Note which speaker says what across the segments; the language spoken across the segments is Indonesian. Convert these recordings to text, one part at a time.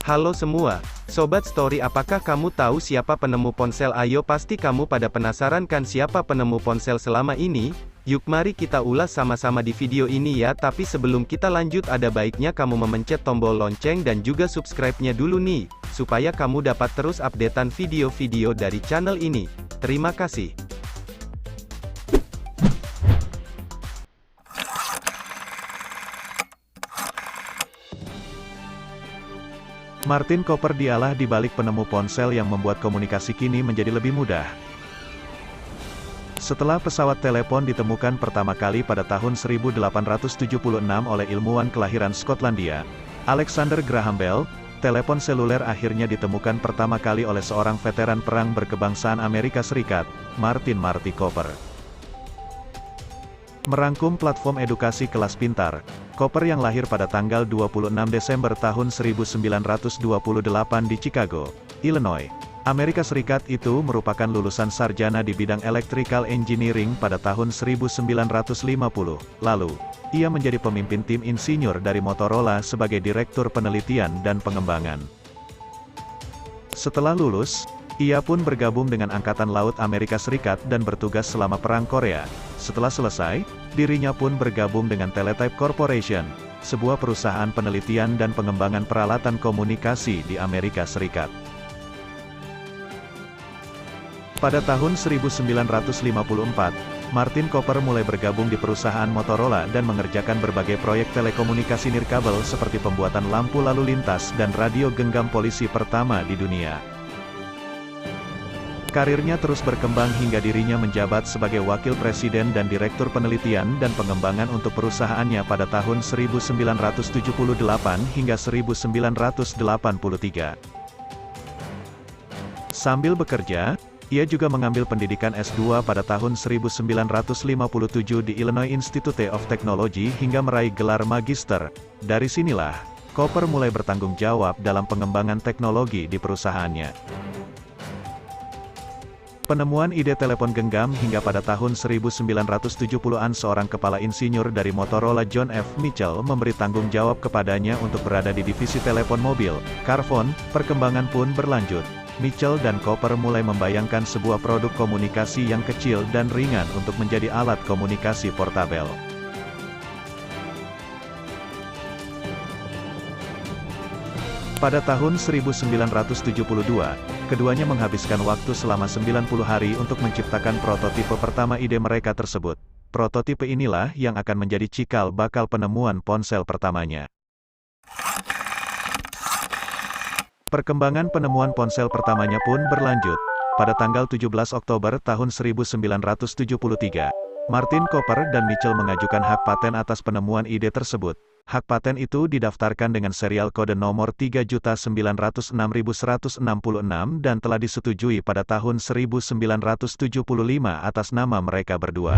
Speaker 1: Halo semua, Sobat Story, apakah kamu tahu siapa penemu ponsel? Ayo, pasti kamu pada penasaran kan siapa penemu ponsel selama ini? Yuk mari kita ulas sama-sama di video ini ya. Tapi sebelum kita lanjut, ada baiknya kamu memencet tombol lonceng dan juga subscribe-nya dulu nih, supaya kamu dapat terus updatean video-video dari channel ini. Terima kasih.
Speaker 2: Martin Cooper dialah di balik penemu ponsel yang membuat komunikasi kini menjadi lebih mudah. Setelah pesawat telepon ditemukan pertama kali pada tahun 1876 oleh ilmuwan kelahiran Skotlandia, Alexander Graham Bell, telepon seluler akhirnya ditemukan pertama kali oleh seorang veteran perang berkebangsaan Amerika Serikat, Martin Cooper. Merangkum platform edukasi kelas pintar, Cooper yang lahir pada tanggal 26 Desember tahun 1928 di Chicago, Illinois, Amerika Serikat itu merupakan lulusan sarjana di bidang electrical engineering pada tahun 1950. Lalu, ia menjadi pemimpin tim insinyur dari Motorola sebagai direktur penelitian dan pengembangan. Setelah lulus, ia pun bergabung dengan Angkatan Laut Amerika Serikat dan bertugas selama Perang Korea. Setelah selesai, dirinya pun bergabung dengan Teletype Corporation, sebuah perusahaan penelitian dan pengembangan peralatan komunikasi di Amerika Serikat. Pada tahun 1954, Martin Cooper mulai bergabung di perusahaan Motorola dan mengerjakan berbagai proyek telekomunikasi nirkabel seperti pembuatan lampu lalu lintas dan radio genggam polisi pertama di dunia. Karirnya terus berkembang hingga dirinya menjabat sebagai wakil presiden dan direktur penelitian dan pengembangan untuk perusahaannya pada tahun 1978 hingga 1983. Sambil bekerja, ia juga mengambil pendidikan S2 pada tahun 1957 di Illinois Institute of Technology hingga meraih gelar magister. Dari sinilah, Cooper mulai bertanggung jawab dalam pengembangan teknologi di perusahaannya. Penemuan ide telepon genggam hingga pada tahun 1970-an seorang kepala insinyur dari Motorola, John F. Mitchell, memberi tanggung jawab kepadanya untuk berada di divisi telepon mobil, Carphone. Perkembangan pun berlanjut. Mitchell dan Cooper mulai membayangkan sebuah produk komunikasi yang kecil dan ringan untuk menjadi alat komunikasi portabel. Pada tahun 1972, keduanya menghabiskan waktu selama 90 hari untuk menciptakan prototipe pertama ide mereka tersebut. Prototipe inilah yang akan menjadi cikal bakal penemuan ponsel pertamanya. Perkembangan penemuan ponsel pertamanya pun berlanjut. Pada tanggal 17 Oktober tahun 1973, Martin Cooper dan Mitchell mengajukan hak paten atas penemuan ide tersebut. Hak paten itu didaftarkan dengan serial kode nomor 3.906.166 dan telah disetujui pada tahun 1975 atas nama mereka berdua.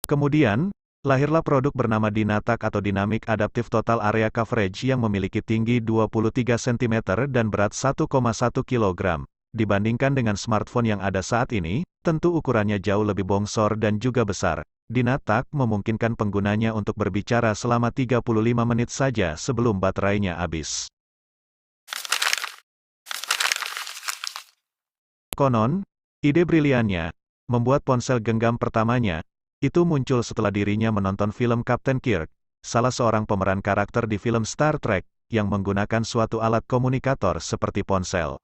Speaker 2: Kemudian, lahirlah produk bernama Dynatac atau Dynamic Adaptive Total Area Coverage yang memiliki tinggi 23 cm dan berat 1,1 kg. Dibandingkan dengan smartphone yang ada saat ini, tentu ukurannya jauh lebih bongsor dan juga besar. Dynatac memungkinkan penggunanya untuk berbicara selama 35 menit saja sebelum baterainya habis. Konon, ide briliannya, membuat ponsel genggam pertamanya, itu muncul setelah dirinya menonton film Captain Kirk, salah seorang pemeran karakter di film Star Trek, yang menggunakan suatu alat komunikator seperti ponsel.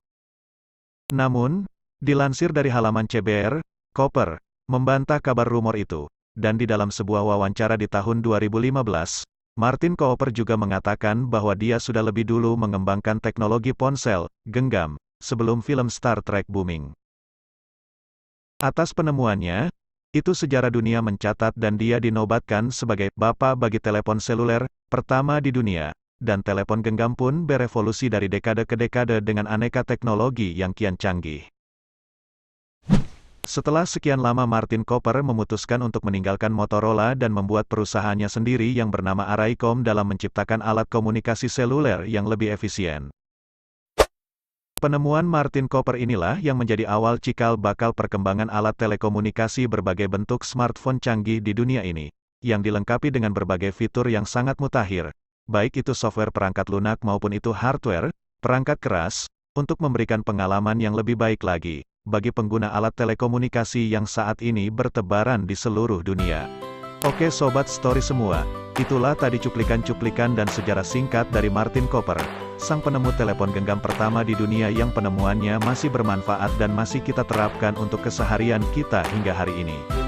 Speaker 2: Namun, dilansir dari halaman CBR, Cooper membantah kabar rumor itu. Dan di dalam sebuah wawancara di tahun 2015, Martin Cooper juga mengatakan bahwa dia sudah lebih dulu mengembangkan teknologi ponsel genggam sebelum film Star Trek booming. Atas penemuannya, itu sejarah dunia mencatat dan dia dinobatkan sebagai "Bapak bagi telepon seluler" pertama di dunia, dan telepon genggam pun berevolusi dari dekade ke dekade dengan aneka teknologi yang kian canggih. Setelah sekian lama Martin Cooper memutuskan untuk meninggalkan Motorola dan membuat perusahaannya sendiri yang bernama Araycom dalam menciptakan alat komunikasi seluler yang lebih efisien. Penemuan Martin Cooper inilah yang menjadi awal cikal bakal perkembangan alat telekomunikasi berbagai bentuk smartphone canggih di dunia ini, yang dilengkapi dengan berbagai fitur yang sangat mutakhir, baik itu software perangkat lunak maupun itu hardware, perangkat keras, untuk memberikan pengalaman yang lebih baik lagi, bagi pengguna alat telekomunikasi yang saat ini bertebaran di seluruh dunia. Oke Sobat Story semua, itulah tadi cuplikan-cuplikan dan sejarah singkat dari Martin Cooper, sang penemu telepon genggam pertama di dunia yang penemuannya masih bermanfaat dan masih kita terapkan untuk keseharian kita hingga hari ini.